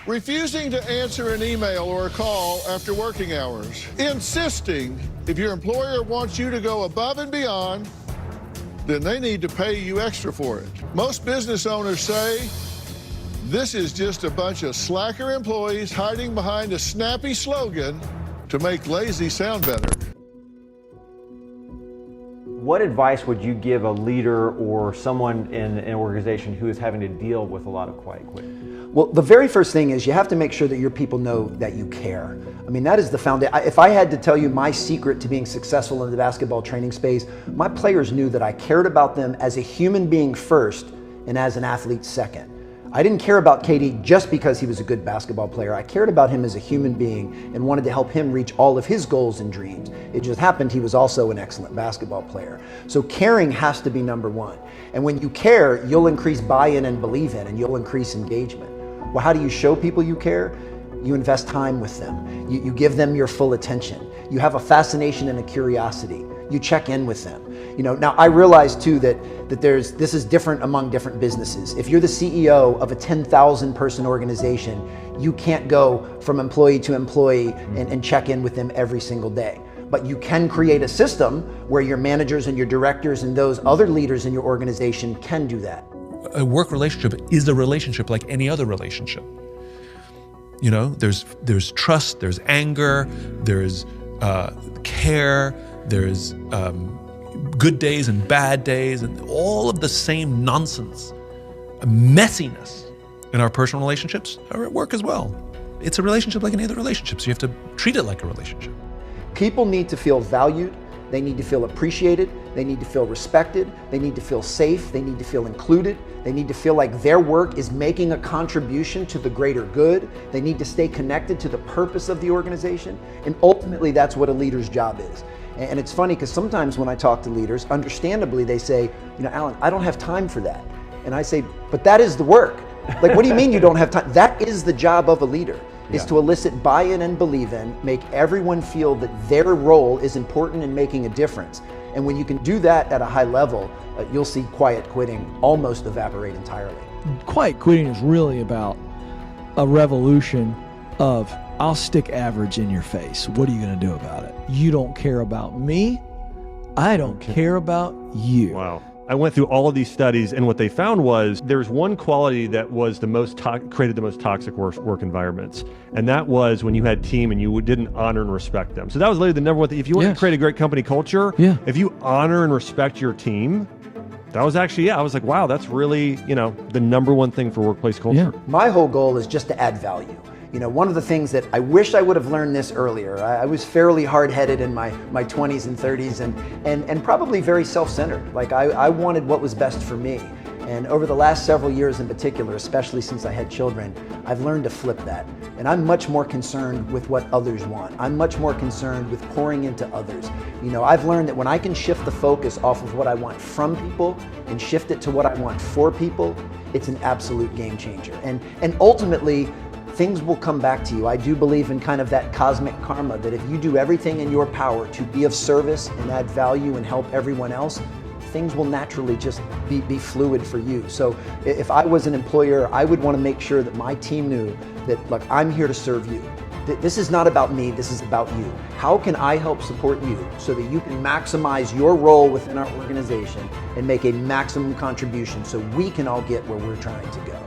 Refusing to answer an email or a call after working hours. Insisting if your employer wants you to go above and beyond, then they need to pay you extra for it. Most business owners say, this is just a bunch of slacker employees hiding behind a snappy slogan to make lazy sound better. What advice would you give a leader or someone in an organization who is having to deal with a lot of quiet quitting? Well, the very first thing is you have to make sure that your people know that you care. I mean, that is the foundation. If I had to tell you my secret to being successful in the basketball training space, my players knew that I cared about them as a human being first and as an athlete second. I didn't care about KD just because he was a good basketball player. I cared about him as a human being and wanted to help him reach all of his goals and dreams. It just happened he was also an excellent basketball player. So caring has to be number one. And when you care, you'll increase buy-in and believe in, and you'll increase engagement. Well, how do you show people you care? You invest time with them. You give them your full attention. You have a fascination and a curiosity. You check in with them. You know, now I realize too that this is different among different businesses. If you're the CEO of a 10,000 person organization, you can't go from employee to employee and check in with them every single day. But you can create a system where your managers and your directors and those other leaders in your organization can do that. A work relationship is a relationship like any other relationship. You know, there's trust, there's anger, there's care, there's good days and bad days, and all of the same nonsense, messiness in our personal relationships are at work as well. It's a relationship like any other relationship, so you have to treat it like a relationship. People need to feel valued, they need to feel appreciated, they need to feel respected, they need to feel safe, they need to feel included, they need to feel like their work is making a contribution to the greater good, they need to stay connected to the purpose of the organization, and ultimately that's what a leader's job is. And it's funny because sometimes when I talk to leaders, understandably they say, you know, Alan, I don't have time for that. And I say, but that is the work. Like, what do you mean you don't have time? That is the job of a leader, is to elicit buy-in and believe in, make everyone feel that their role is important in making a difference. And when you can do that at a high level, you'll see quiet quitting almost evaporate entirely. Quiet quitting is really about a revolution of, I'll stick average in your face. What are you going to do about it? You don't care about me. I don't care about you. Wow. I went through all of these studies, and what they found was there's one quality that was the most created the most toxic work environments, and that was when you had team and you didn't honor and respect them. So that was literally the number one thing. If you want to create a great company culture, if you honor and respect your team, that was actually, I was like, wow, that's really, you know, the number one thing for workplace culture. My whole goal is just to add value. You know, one of the things that I wish I would have learned this earlier, I was fairly hard-headed in my 20s and 30s and probably very self-centered. Like I wanted what was best for me. And over the last several years in particular, especially since I had children, I've learned to flip that. And I'm much more concerned with what others want. I'm much more concerned with pouring into others. You know, I've learned that when I can shift the focus off of what I want from people and shift it to what I want for people, it's an absolute game changer. And ultimately, things will come back to you. I do believe in kind of that cosmic karma, that if you do everything in your power to be of service and add value and help everyone else, things will naturally just be fluid for you. So if I was an employer, I would want to make sure that my team knew that, look, I'm here to serve you. This is not about me, this is about you. How can I help support you so that you can maximize your role within our organization and make a maximum contribution so we can all get where we're trying to go?